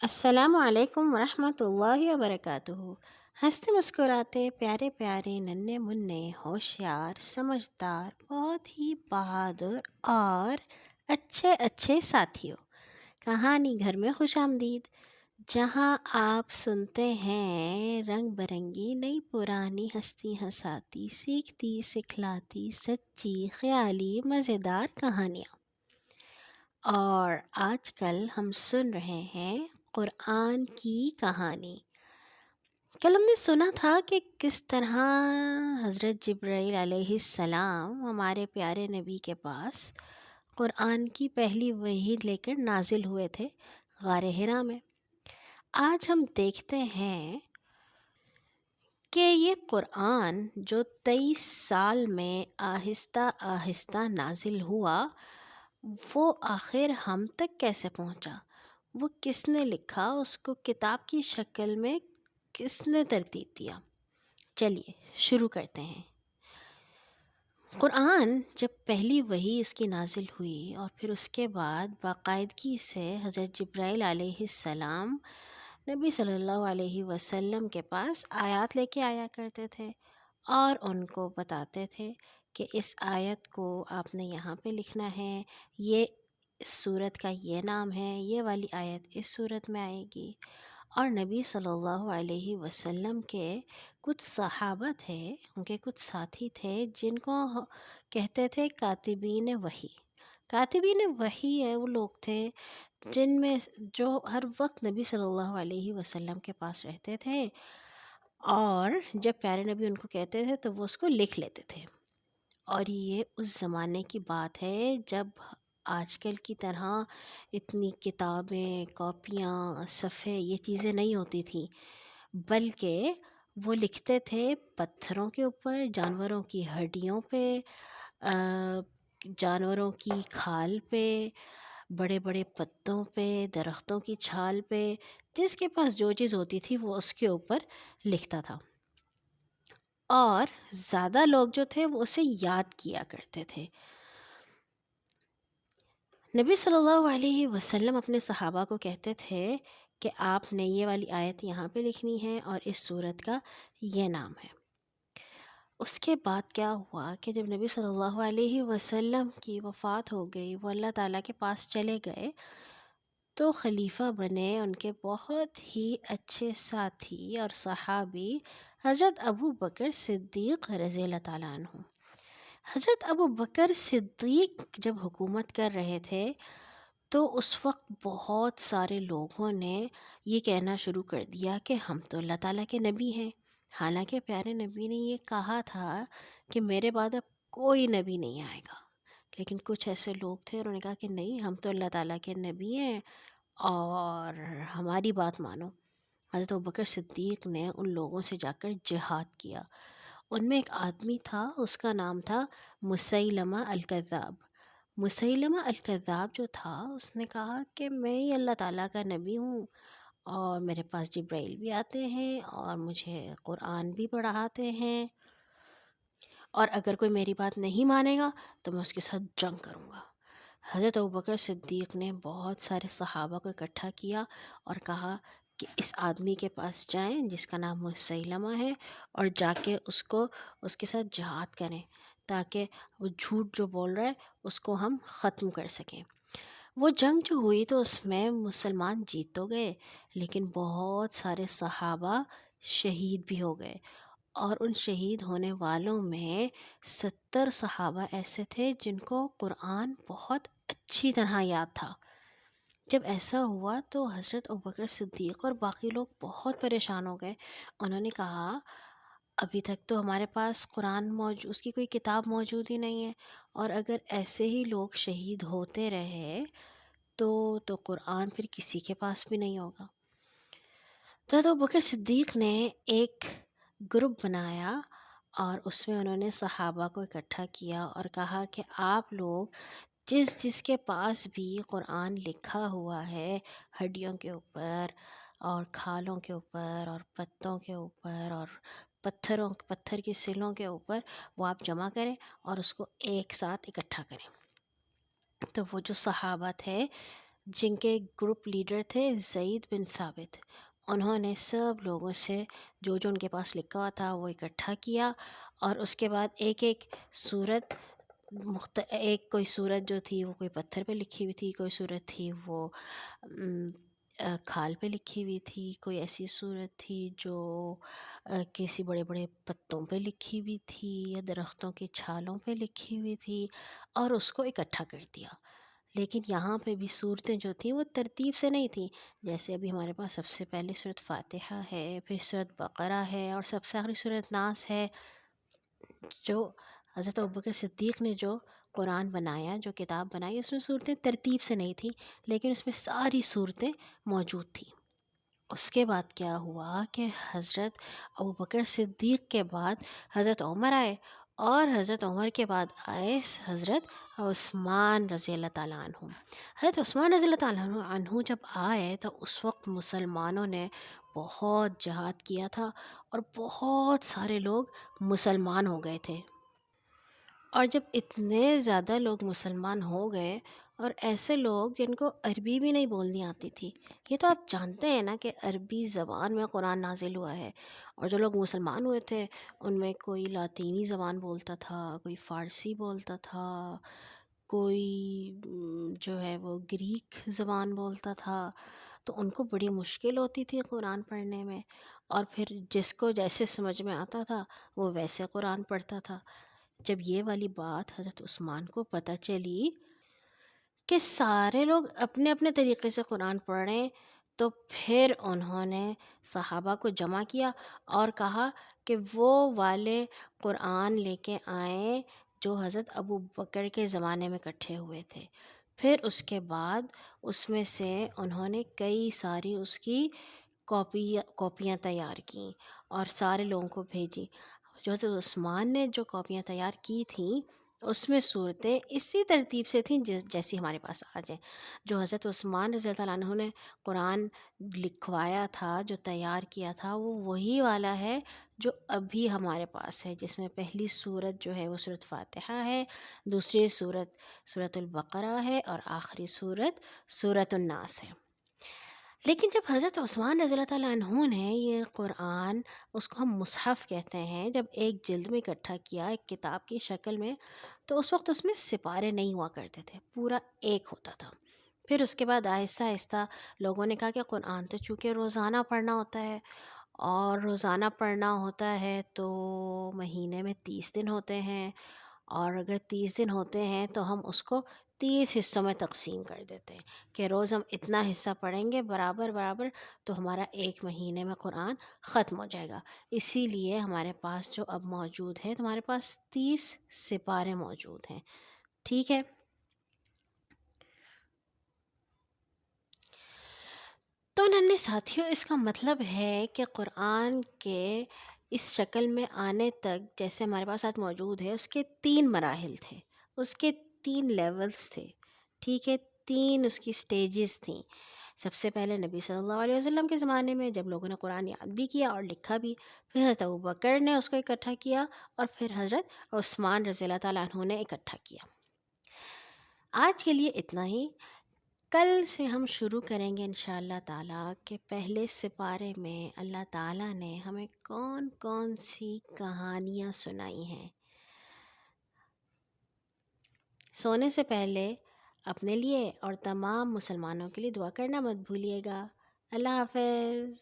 السلام علیکم ورحمۃ اللہ وبرکاتہ۔ ہنستے مسکراتے پیارے پیارے ننھے منھے ہوشیار سمجھدار بہت ہی بہادر اور اچھے اچھے ساتھیوں، کہانی گھر میں خوش آمدید، جہاں آپ سنتے ہیں رنگ برنگی نئی پرانی ہستی ہساتی سیکھتی سکھلاتی سچی خیالی مزیدار کہانیاں۔ اور آج کل ہم سن رہے ہیں قرآن کی کہانی۔ کل ہم نے سنا تھا کہ کس طرح حضرت جبرائیل علیہ السلام ہمارے پیارے نبی کے پاس قرآن کی پہلی وحی لے کر نازل ہوئے تھے غار حرا میں۔ آج ہم دیکھتے ہیں کہ یہ قرآن جو 23 سال میں آہستہ آہستہ نازل ہوا، وہ آخر ہم تک کیسے پہنچا، وہ کس نے لکھا، اس کو کتاب کی شکل میں کس نے ترتیب دیا۔ چلیے شروع کرتے ہیں۔ قرآن جب پہلی وحی اس کی نازل ہوئی اور پھر اس کے بعد باقاعدگی سے حضرت جبرائیل علیہ السلام نبی صلی اللہ علیہ وسلم کے پاس آیات لے کے آیا کرتے تھے اور ان کو بتاتے تھے کہ اس آیت کو آپ نے یہاں پہ لکھنا ہے، یہ اس صورت کا یہ نام ہے، یہ والی آیت اس صورت میں آئے گی۔ اور نبی صلی اللہ علیہ وسلم کے کچھ صحابہ تھے، ان کے کچھ ساتھی تھے جن کو کہتے تھے کاتبین وحی۔ کاتبین وحی ہے وہ لوگ تھے جن میں جو ہر وقت نبی صلی اللہ علیہ وسلم کے پاس رہتے تھے، اور جب پیارے نبی ان کو کہتے تھے تو وہ اس کو لکھ لیتے تھے۔ اور یہ اس زمانے کی بات ہے جب آج کل کی طرح اتنی کتابیں، کاپیاں، صفحے یہ چیزیں نہیں ہوتی تھیں، بلکہ وہ لکھتے تھے پتھروں کے اوپر، جانوروں کی ہڈیوں پہ، جانوروں کی کھال پہ، بڑے بڑے پتوں پہ، درختوں کی چھال پہ، جس کے پاس جو چیز ہوتی تھی وہ اس کے اوپر لکھتا تھا۔ اور زیادہ لوگ جو تھے وہ اسے یاد کیا کرتے تھے۔ نبی صلی اللہ علیہ وسلم اپنے صحابہ کو کہتے تھے کہ آپ نے یہ والی آیت یہاں پہ لکھنی ہے اور اس صورت کا یہ نام ہے۔ اس کے بعد کیا ہوا کہ جب نبی صلی اللہ علیہ وسلم کی وفات ہو گئی، وہ اللہ تعالیٰ کے پاس چلے گئے، تو خلیفہ بنے ان کے بہت ہی اچھے ساتھی اور صحابی حضرت ابو بکر صدیق رضی اللہ تعالیٰ عنہ۔ حضرت ابو بکر صدیق جب حکومت کر رہے تھے تو اس وقت بہت سارے لوگوں نے یہ کہنا شروع کر دیا کہ ہم تو اللہ تعالیٰ کے نبی ہیں، حالانکہ پیارے نبی نے یہ کہا تھا کہ میرے بعد اب کوئی نبی نہیں آئے گا، لیکن کچھ ایسے لوگ تھے انہوں نے کہا کہ نہیں، ہم تو اللہ تعالیٰ کے نبی ہیں اور ہماری بات مانو۔ حضرت ابوبکر صدیق نے ان لوگوں سے جا کر جہاد کیا۔ ان میں ایک آدمی تھا، اس کا نام تھا مسیلمہ الکذاب۔ مسیلمہ الکذاب جو تھا اس نے کہا کہ میں ہی اللہ تعالیٰ کا نبی ہوں اور میرے پاس جبرائیل بھی آتے ہیں اور مجھے قرآن بھی پڑھاتے ہیں، اور اگر کوئی میری بات نہیں مانے گا تو میں اس کے ساتھ جنگ کروں گا۔ حضرت ابوبکر صدیق نے بہت سارے صحابہ کو اکٹھا کیا اور کہا کہ اس آدمی کے پاس جائیں جس کا نام مسیلمہ ہے، اور جا کے اس کے ساتھ جہاد کریں تاکہ وہ جھوٹ جو بول رہا ہے اس کو ہم ختم کر سکیں۔ وہ جنگ جو ہوئی تو اس میں مسلمان جیت تو گئے، لیکن بہت سارے صحابہ شہید بھی ہو گئے، اور ان شہید ہونے والوں میں 70 صحابہ ایسے تھے جن کو قرآن بہت اچھی طرح یاد تھا۔ جب ایسا ہوا تو حضرت ابوبکر صدیق اور باقی لوگ بہت پریشان ہو گئے۔ انہوں نے کہا ابھی تک تو ہمارے پاس قرآن اس کی کوئی کتاب موجود ہی نہیں ہے، اور اگر ایسے ہی لوگ شہید ہوتے رہے تو قرآن پھر کسی کے پاس بھی نہیں ہوگا۔ تو ابوبکر صدیق نے ایک گروپ بنایا اور اس میں انہوں نے صحابہ کو اکٹھا کیا اور کہا کہ آپ لوگ جس کے پاس بھی قرآن لکھا ہوا ہے ہڈیوں کے اوپر اور کھالوں کے اوپر اور پتوں کے اوپر اور پتھر کی سلوں کے اوپر، وہ آپ جمع کریں اور اس کو ایک ساتھ اکٹھا کریں۔ تو وہ جو صحابہ تھے جن کے گروپ لیڈر تھے زید بن ثابت. انہوں نے سب لوگوں سے جو جو ان کے پاس لکھا ہوا تھا وہ اکٹھا کیا، اور اس کے بعد ایک ایک صورت ایک کوئی صورت جو تھی وہ کوئی پتھر پہ لکھی ہوئی تھی، کوئی صورت تھی وہ کھال پہ لکھی ہوئی تھی، کوئی ایسی صورت تھی جو کسی بڑے بڑے پتوں پہ لکھی ہوئی تھی یا درختوں کی چھالوں پہ لکھی ہوئی تھی، اور اس کو اکٹھا کر دیا. لیکن یہاں پہ بھی صورتیں جو تھیں وہ ترتیب سے نہیں تھیں. جیسے ابھی ہمارے پاس سب سے پہلے صورت فاتحہ ہے، پھر صورت بقرہ ہے، اور سب سے آخری صورت ناس ہے. جو حضرت ابوبکر صدیق نے جو قرآن بنایا، جو کتاب بنائی، اس میں صورتیں ترتیب سے نہیں تھیں، لیکن اس میں ساری صورتیں موجود تھیں. اس کے بعد کیا ہوا کہ حضرت ابوبکر صدیق کے بعد حضرت عمر آئے، اور حضرت عمر کے بعد آئے حضرت عثمان رضی اللہ تعالیٰ عنہ. حضرت عثمان رضی اللہ تعالیٰ عنہ جب آئے تو اس وقت مسلمانوں نے بہت جہاد کیا تھا، اور بہت سارے لوگ مسلمان ہو گئے تھے. اور جب اتنے زیادہ لوگ مسلمان ہو گئے، اور ایسے لوگ جن کو عربی بھی نہیں بولنی آتی تھی، یہ تو آپ جانتے ہیں نا کہ عربی زبان میں قرآن نازل ہوا ہے. اور جو لوگ مسلمان ہوئے تھے ان میں کوئی لاطینی زبان بولتا تھا، کوئی فارسی بولتا تھا، کوئی جو ہے وہ گریک زبان بولتا تھا. تو ان کو بڑی مشکل ہوتی تھی قرآن پڑھنے میں، اور پھر جس کو جیسے سمجھ میں آتا تھا وہ ویسے قرآن پڑھتا تھا. جب یہ والی بات حضرت عثمان کو پتہ چلی کہ سارے لوگ اپنے اپنے طریقے سے قرآن پڑھ رہے ہیں، تو پھر انہوں نے صحابہ کو جمع کیا اور کہا کہ وہ والے قرآن لے کے آئیں جو حضرت ابو بکر کے زمانے میں اکٹھے ہوئے تھے. پھر اس کے بعد اس میں سے انہوں نے کئی ساری اس کی کاپیاں تیار کیں اور سارے لوگوں کو بھیجی. جو حضرت عثمان نے جو کاپیاں تیار کی تھیں اس میں صورتیں اسی ترتیب سے تھیں جیسی ہمارے پاس آج ہیں. جو حضرت عثمان رضی اللہ عنہ نے قرآن لکھوایا تھا، جو تیار کیا تھا، وہ وہی والا ہے جو ابھی ہمارے پاس ہے، جس میں پہلی صورت جو ہے وہ صورت فاتحہ ہے، دوسری صورت صورت البقرہ ہے، اور آخری صورت صورت الناس ہے. لیکن جب حضرت عثمان رضی اللہ تعالیٰ عنہ نے یہ قرآن، اس کو ہم مصحف کہتے ہیں، جب ایک جلد میں اکٹھا کیا ایک کتاب کی شکل میں، تو اس وقت اس میں سپارے نہیں ہوا کرتے تھے، پورا ایک ہوتا تھا. پھر اس کے بعد آہستہ آہستہ لوگوں نے کہا کہ قرآن تو چونکہ روزانہ پڑھنا ہوتا ہے، اور روزانہ پڑھنا ہوتا ہے تو مہینے میں 30 دن ہوتے ہیں، اور اگر 30 دن ہوتے ہیں تو ہم اس کو 30 حصوں میں تقسیم کر دیتے ہیں کہ روز ہم اتنا حصہ پڑھیں گے برابر برابر، تو ہمارا ایک مہینے میں قرآن ختم ہو جائے گا. اسی لیے ہمارے پاس جو اب موجود ہے، تو ہمارے پاس 30 سپارے موجود ہیں. ٹھیک ہے. تو ننھے ساتھیوں، اس کا مطلب ہے کہ قرآن کے اس شکل میں آنے تک جیسے ہمارے پاس آج موجود ہے، اس کے 3 مراحل تھے، اس کے 3 لیولز تھے. ٹھیک ہے، 3 اس کی سٹیجز تھیں. سب سے پہلے نبی صلی اللہ علیہ وسلم کے زمانے میں جب لوگوں نے قرآن یاد بھی کیا اور لکھا بھی، پھر حضرت ابوبکر نے اس کو اکٹھا کیا، اور پھر حضرت عثمان رضی اللہ تعالیٰ عنہ نے اکٹھا کیا. آج کے لیے اتنا ہی. کل سے ہم شروع کریں گے انشاءاللہ تعالیٰ کہ پہلے سپارے میں اللہ تعالیٰ نے ہمیں کون کون سی کہانیاں سنائی ہیں. سونے سے پہلے اپنے لیے اور تمام مسلمانوں کے لیے دعا کرنا مت بھولیے گا. اللہ حافظ.